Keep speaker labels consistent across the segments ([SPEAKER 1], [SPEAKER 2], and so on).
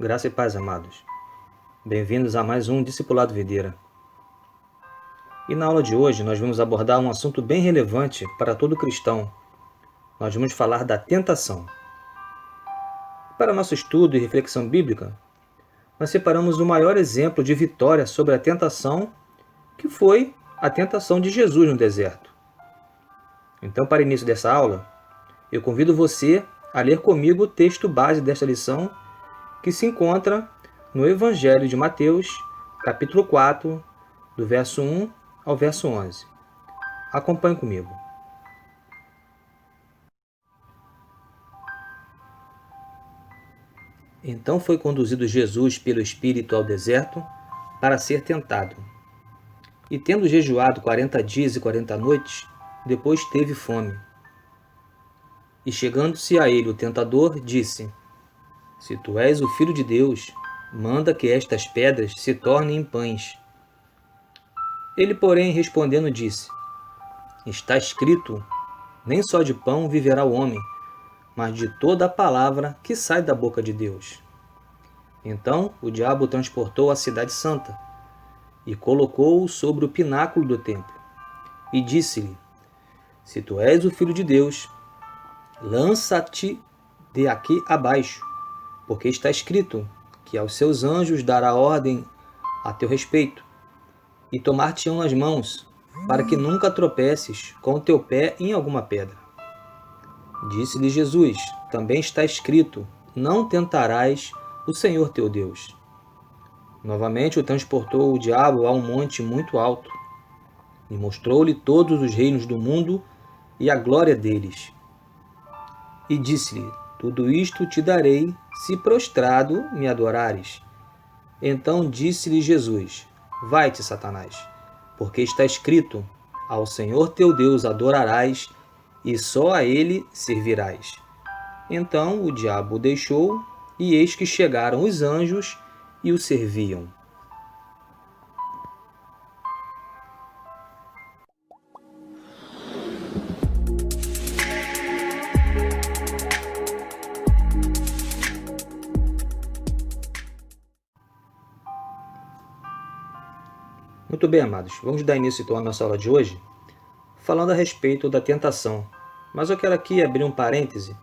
[SPEAKER 1] Graça e paz, amados. Bem-vindos a mais um Discipulado Videira. E na aula de hoje nós vamos abordar um assunto bem relevante para todo cristão. Nós vamos falar da tentação. Para nosso estudo e reflexão bíblica, nós separamos o maior exemplo de vitória sobre a tentação, que foi a tentação de Jesus no deserto. Então, para o início dessa aula, eu convido você a ler comigo o texto base desta lição, que se encontra no Evangelho de Mateus, capítulo 4, do verso 1 ao verso 11. Acompanhe comigo. Então foi conduzido Jesus pelo Espírito ao deserto para ser tentado. E tendo jejuado 40 dias e 40 noites, depois teve fome. E chegando-se a ele o tentador, disse: Se tu és o Filho de Deus, manda que estas pedras se tornem em pães. Ele, porém, respondendo, disse: Está escrito, nem só de pão viverá o homem, mas de toda a palavra que sai da boca de Deus. Então o diabo o transportou à cidade santa e colocou-o sobre o pináculo do templo. E disse-lhe: Se tu és o Filho de Deus, lança-te de aqui abaixo, porque está escrito que aos seus anjos dará ordem a teu respeito, e tomar-te-ão nas mãos, para que nunca tropeces com o teu pé em alguma pedra. Disse-lhe Jesus: Também está escrito, não tentarás o Senhor teu Deus. Novamente o transportou o diabo a um monte muito alto, e mostrou-lhe todos os reinos do mundo e a glória deles. E disse-lhe: Tudo isto te darei, se prostrado me adorares. Então disse-lhe Jesus: Vai-te, Satanás, porque está escrito, ao Senhor teu Deus adorarás, e só a ele servirás. Então o diabo o deixou, e eis que chegaram os anjos e o serviam. Muito bem, amados. Vamos dar início então à nossa aula de hoje, falando a respeito da tentação. Mas eu quero aqui abrir um parêntese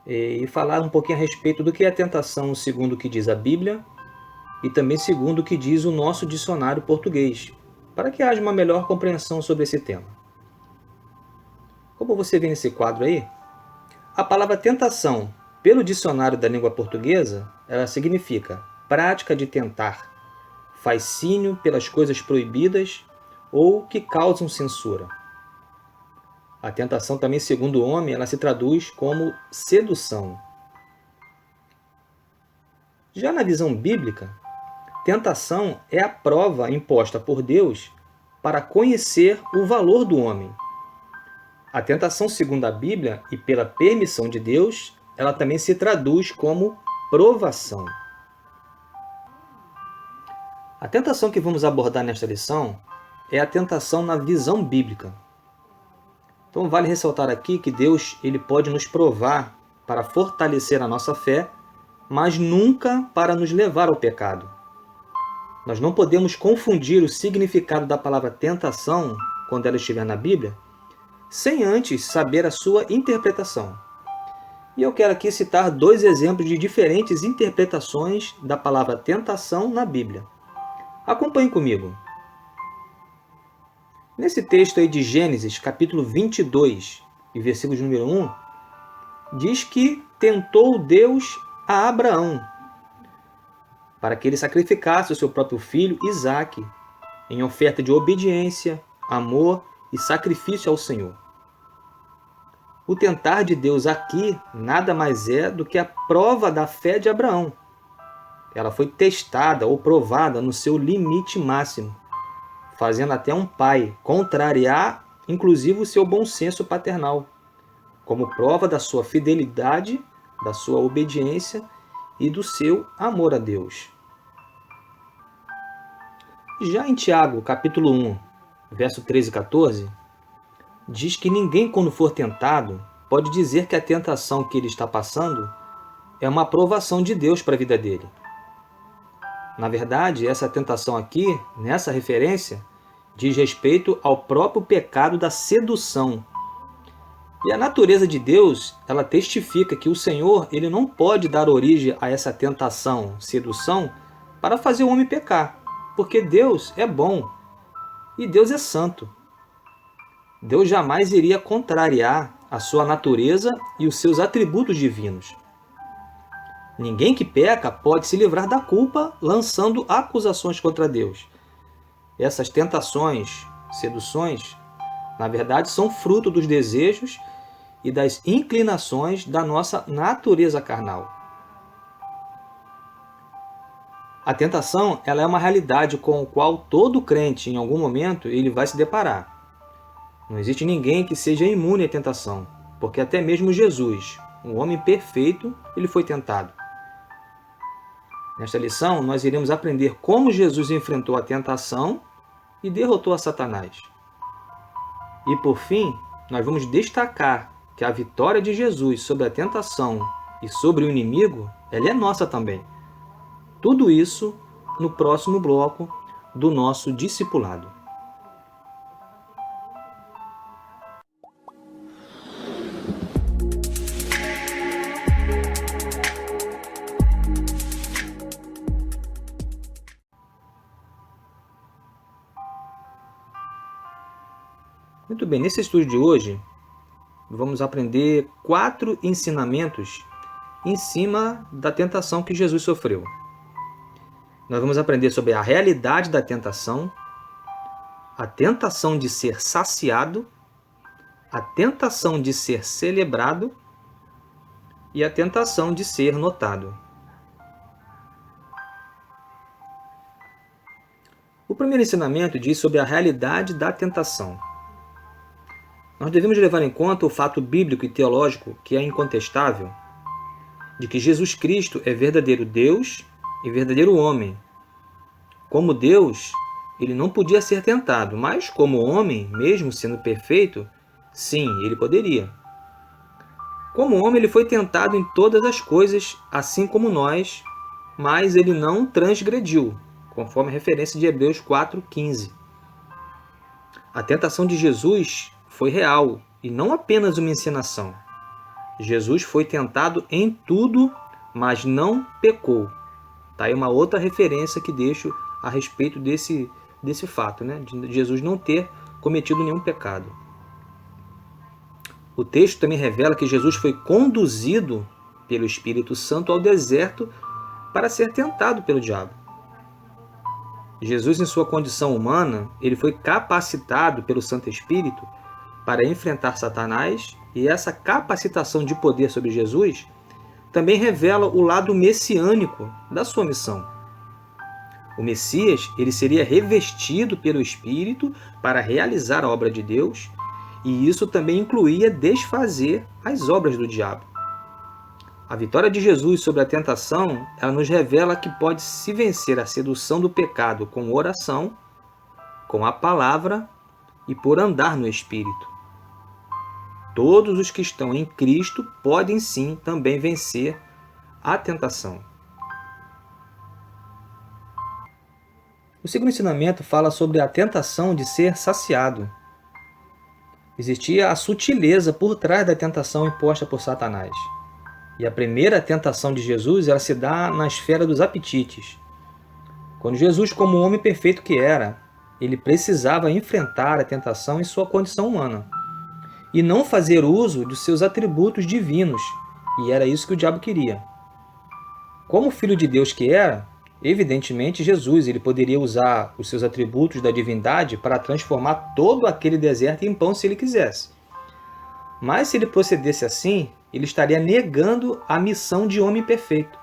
[SPEAKER 1] e falar um pouquinho a respeito do que é a tentação segundo o que diz a Bíblia e também segundo o que diz o nosso dicionário português, para que haja uma melhor compreensão sobre esse tema. Como você vê nesse quadro aí, a palavra tentação, pelo dicionário da língua portuguesa, ela significa prática de tentar, fascínio pelas coisas proibidas ou que causam censura. A tentação também, segundo o homem, ela se traduz como sedução. Já na visão bíblica, tentação é a prova imposta por Deus para conhecer o valor do homem. A tentação, segundo a Bíblia, e pela permissão de Deus, ela também se traduz como provação. A tentação que vamos abordar nesta lição é a tentação na visão bíblica. Então vale ressaltar aqui que Deus ele pode nos provar para fortalecer a nossa fé, mas nunca para nos levar ao pecado. Nós não podemos confundir o significado da palavra tentação, quando ela estiver na Bíblia, sem antes saber a sua interpretação. E eu quero aqui citar dois exemplos de diferentes interpretações da palavra tentação na Bíblia. Acompanhe comigo. Nesse texto aí de Gênesis, capítulo 22, e versículo de número 1, diz que tentou Deus a Abraão para que ele sacrificasse o seu próprio filho, Isaque, em oferta de obediência, amor e sacrifício ao Senhor. O tentar de Deus aqui nada mais é do que a prova da fé de Abraão. Ela foi testada ou provada no seu limite máximo, fazendo até um pai contrariar, inclusive, o seu bom senso paternal, como prova da sua fidelidade, da sua obediência e do seu amor a Deus. Já em Tiago, capítulo 1, verso 13 e 14, diz que ninguém, quando for tentado, pode dizer que a tentação que ele está passando é uma aprovação de Deus para a vida dele. Na verdade, essa tentação aqui, nessa referência, diz respeito ao próprio pecado da sedução. E a natureza de Deus, ela testifica que o Senhor, ele não pode dar origem a essa tentação, sedução, para fazer o homem pecar, porque Deus é bom e Deus é santo. Deus jamais iria contrariar a sua natureza e os seus atributos divinos. Ninguém que peca pode se livrar da culpa lançando acusações contra Deus. Essas tentações, seduções, na verdade são fruto dos desejos e das inclinações da nossa natureza carnal. A tentação, ela é uma realidade com a qual todo crente, em algum momento, ele vai se deparar. Não existe ninguém que seja imune à tentação, porque até mesmo Jesus, um homem perfeito, ele foi tentado. Nesta lição, nós iremos aprender como Jesus enfrentou a tentação e derrotou a Satanás. E, por fim, nós vamos destacar que a vitória de Jesus sobre a tentação e sobre o inimigo, ela é nossa também. Tudo isso no próximo bloco do nosso discipulado. Muito bem, nesse estudo de hoje, vamos aprender 4 ensinamentos em cima da tentação que Jesus sofreu. Nós vamos aprender sobre a realidade da tentação, a tentação de ser saciado, a tentação de ser celebrado e a tentação de ser notado. O primeiro ensinamento diz sobre a realidade da tentação. Nós devemos levar em conta o fato bíblico e teológico que é incontestável, de que Jesus Cristo é verdadeiro Deus e verdadeiro homem. Como Deus, ele não podia ser tentado, mas como homem, mesmo sendo perfeito, sim, ele poderia. Como homem, ele foi tentado em todas as coisas, assim como nós, mas ele não transgrediu, conforme a referência de Hebreus 4:15. A tentação de Jesus foi real e não apenas uma encenação. Jesus foi tentado em tudo, mas não pecou. Tá aí uma outra referência que deixo a respeito desse fato, né? De Jesus não ter cometido nenhum pecado. O texto também revela que Jesus foi conduzido pelo Espírito Santo ao deserto para ser tentado pelo diabo. Jesus, em sua condição humana, ele foi capacitado pelo Santo Espírito para enfrentar Satanás, e essa capacitação de poder sobre Jesus também revela o lado messiânico da sua missão. O Messias, ele seria revestido pelo Espírito para realizar a obra de Deus, e isso também incluía desfazer as obras do diabo. A vitória de Jesus sobre a tentação, ela nos revela que pode-se vencer a sedução do pecado com oração, com a palavra e por andar no Espírito. Todos os que estão em Cristo podem sim também vencer a tentação. O segundo ensinamento fala sobre a tentação de ser saciado. Existia a sutileza por trás da tentação imposta por Satanás. E a primeira tentação de Jesus, ela se dá na esfera dos apetites. Quando Jesus, como homem perfeito que era, ele precisava enfrentar a tentação em sua condição humana e não fazer uso dos seus atributos divinos, e era isso que o diabo queria. Como filho de Deus que era, evidentemente Jesus ele poderia usar os seus atributos da divindade para transformar todo aquele deserto em pão se ele quisesse. Mas se ele procedesse assim, ele estaria negando a missão de homem perfeito.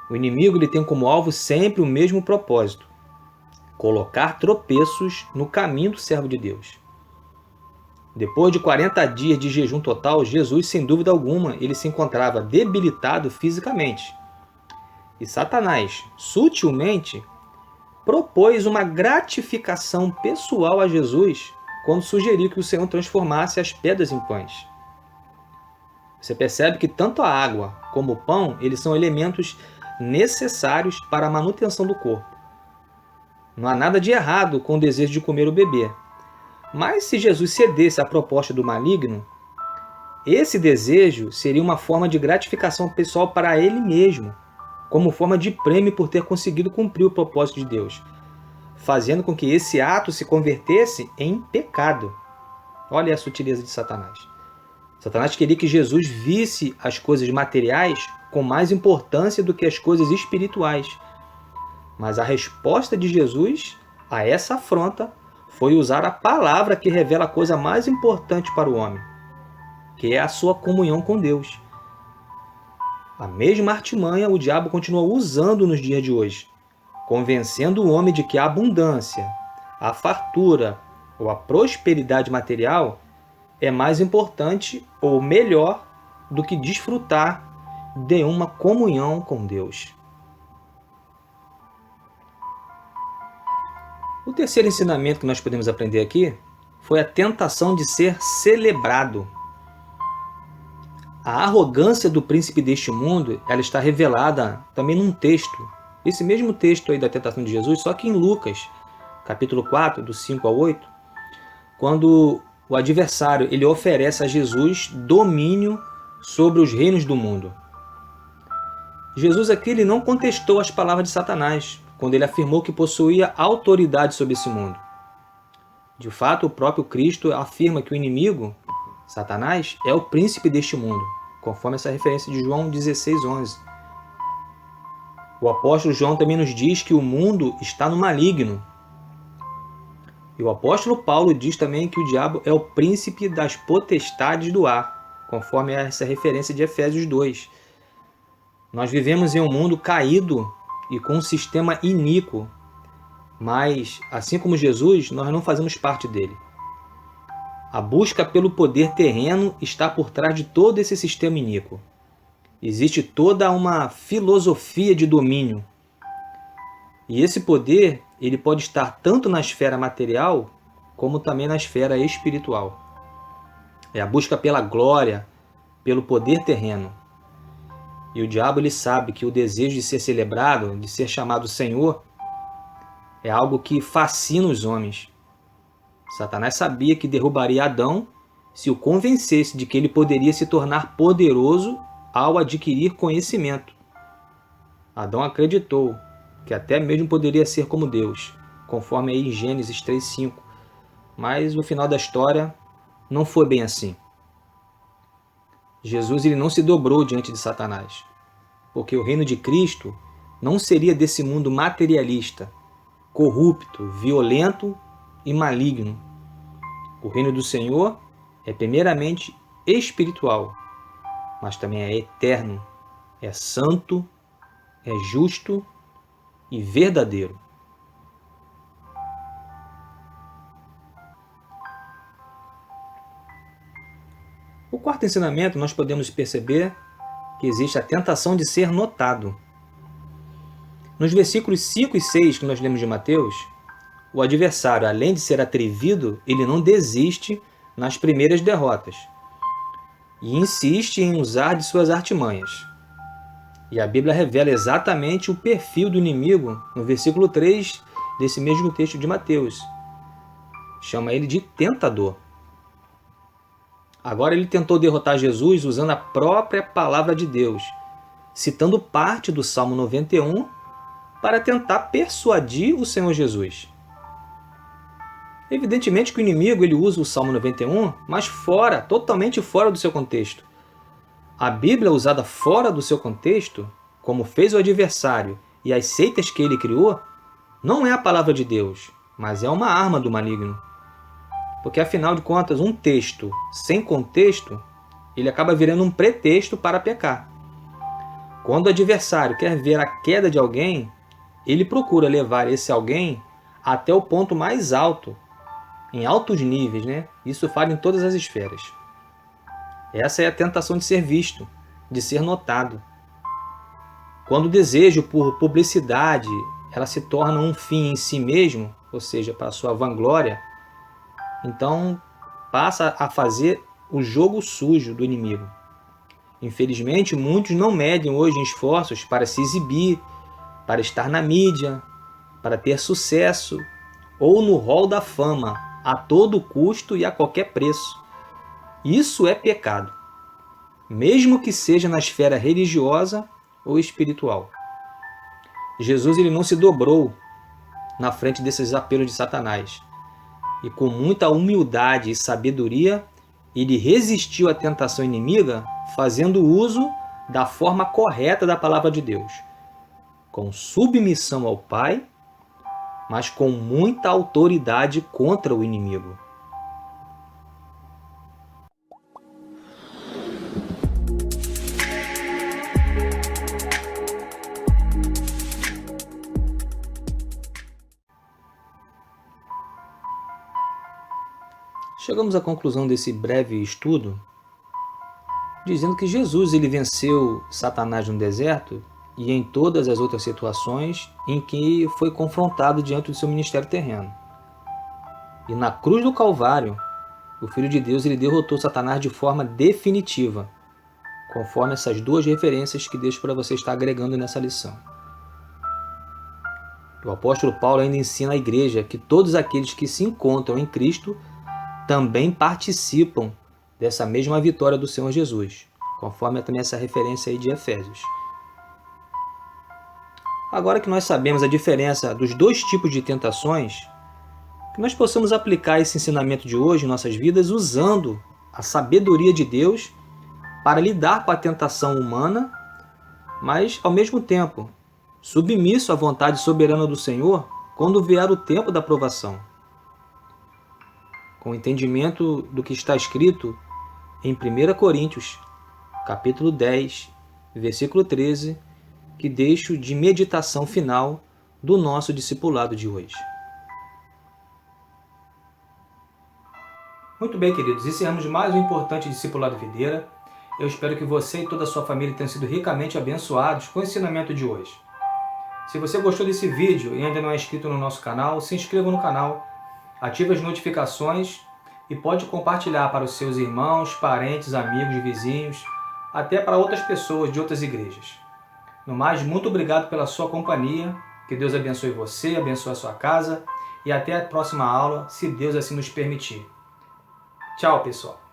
[SPEAKER 1] O inimigo ele tem como alvo sempre o mesmo propósito: colocar tropeços no caminho do servo de Deus. Depois de 40 dias de jejum total, Jesus, sem dúvida alguma, ele se encontrava debilitado fisicamente. E Satanás, sutilmente, propôs uma gratificação pessoal a Jesus quando sugeriu que o Senhor transformasse as pedras em pães. Você percebe que tanto a água como o pão, eles são elementos necessários para a manutenção do corpo. Não há nada de errado com o desejo de comer ou beber. Mas se Jesus cedesse à proposta do maligno, esse desejo seria uma forma de gratificação pessoal para ele mesmo, como forma de prêmio por ter conseguido cumprir o propósito de Deus, fazendo com que esse ato se convertesse em pecado. Olha a sutileza de Satanás. Satanás queria que Jesus visse as coisas materiais com mais importância do que as coisas espirituais. Mas a resposta de Jesus a essa afronta foi usar a palavra que revela a coisa mais importante para o homem, que é a sua comunhão com Deus. A mesma artimanha o diabo continua usando nos dias de hoje, convencendo o homem de que a abundância, a fartura ou a prosperidade material é mais importante ou melhor do que desfrutar de uma comunhão com Deus. O terceiro ensinamento que nós podemos aprender aqui foi a tentação de ser celebrado. A arrogância do príncipe deste mundo, ela está revelada também num texto. Esse mesmo texto aí da tentação de Jesus, só que em Lucas, capítulo 4, do 5 ao 8, quando o adversário ele oferece a Jesus domínio sobre os reinos do mundo. Jesus aqui ele não contestou as palavras de Satanás, quando ele afirmou que possuía autoridade sobre esse mundo. De fato, o próprio Cristo afirma que o inimigo, Satanás, é o príncipe deste mundo, conforme essa referência de João 16:11. O apóstolo João também nos diz que o mundo está no maligno. E o apóstolo Paulo diz também que o diabo é o príncipe das potestades do ar, conforme essa referência de Efésios 2. Nós vivemos em um mundo caído e com um sistema iníquo, mas, assim como Jesus, nós não fazemos parte dele. A busca pelo poder terreno está por trás de todo esse sistema iníquo. Existe toda uma filosofia de domínio. E esse poder ele pode estar tanto na esfera material, como também na esfera espiritual. É a busca pela glória, pelo poder terreno. E o diabo ele sabe que o desejo de ser celebrado, de ser chamado Senhor, é algo que fascina os homens. Satanás sabia que derrubaria Adão se o convencesse de que ele poderia se tornar poderoso ao adquirir conhecimento. Adão acreditou que até mesmo poderia ser como Deus, conforme aí em Gênesis 3:5. Mas no final da história não foi bem assim. Jesus ele não se dobrou diante de Satanás, porque o reino de Cristo não seria desse mundo materialista, corrupto, violento e maligno. O reino do Senhor é primeiramente espiritual, mas também é eterno, é santo, é justo e verdadeiro. O quarto ensinamento, nós podemos perceber que existe a tentação de ser notado. Nos versículos 5 e 6 que nós lemos de Mateus, o adversário, além de ser atrevido, ele não desiste nas primeiras derrotas e insiste em usar de suas artimanhas. E a Bíblia revela exatamente o perfil do inimigo no versículo 3 desse mesmo texto de Mateus. Chama ele de tentador. Agora ele tentou derrotar Jesus usando a própria palavra de Deus, citando parte do Salmo 91 para tentar persuadir o Senhor Jesus. Evidentemente que o inimigo ele usa o Salmo 91, mas fora, totalmente fora do seu contexto. A Bíblia usada fora do seu contexto, como fez o adversário e as seitas que ele criou, não é a palavra de Deus, mas é uma arma do maligno. Porque, afinal de contas, um texto sem contexto, ele acaba virando um pretexto para pecar. Quando o adversário quer ver a queda de alguém, ele procura levar esse alguém até o ponto mais alto, em altos níveis, né? Isso fala em todas as esferas. Essa é a tentação de ser visto, de ser notado. Quando o desejo por publicidade ela se torna um fim em si mesmo, ou seja, para a sua vanglória, então passa a fazer o jogo sujo do inimigo. Infelizmente, muitos não medem hoje esforços para se exibir, para estar na mídia, para ter sucesso ou no rol da fama, a todo custo e a qualquer preço. Isso é pecado, mesmo que seja na esfera religiosa ou espiritual. Jesus ele não se dobrou na frente desses apelos de Satanás. E com muita humildade e sabedoria, ele resistiu à tentação inimiga, fazendo uso da forma correta da palavra de Deus, com submissão ao Pai, mas com muita autoridade contra o inimigo. Chegamos à conclusão desse breve estudo dizendo que Jesus ele venceu Satanás no deserto e em todas as outras situações em que foi confrontado diante do seu ministério terreno. E na cruz do Calvário, o Filho de Deus ele derrotou Satanás de forma definitiva, conforme essas duas referências que deixo para você estar agregando nessa lição. O apóstolo Paulo ainda ensina à igreja que todos aqueles que se encontram em Cristo também participam dessa mesma vitória do Senhor Jesus, conforme também essa referência aí de Efésios. Agora que nós sabemos a diferença dos dois tipos de tentações, que nós possamos aplicar esse ensinamento de hoje em nossas vidas usando a sabedoria de Deus para lidar com a tentação humana, mas ao mesmo tempo submisso à vontade soberana do Senhor quando vier o tempo da provação. Com o entendimento do que está escrito em 1 Coríntios, capítulo 10, versículo 13, que deixo de meditação final do nosso discipulado de hoje. Muito bem, queridos, encerramos mais um importante discipulado videira. Eu espero que você e toda a sua família tenham sido ricamente abençoados com o ensinamento de hoje. Se você gostou desse vídeo e ainda não é inscrito no nosso canal, se inscreva no canal, ative as notificações e pode compartilhar para os seus irmãos, parentes, amigos, vizinhos, até para outras pessoas de outras igrejas. No mais, muito obrigado pela sua companhia, que Deus abençoe você, abençoe a sua casa e até a próxima aula, se Deus assim nos permitir. Tchau, pessoal!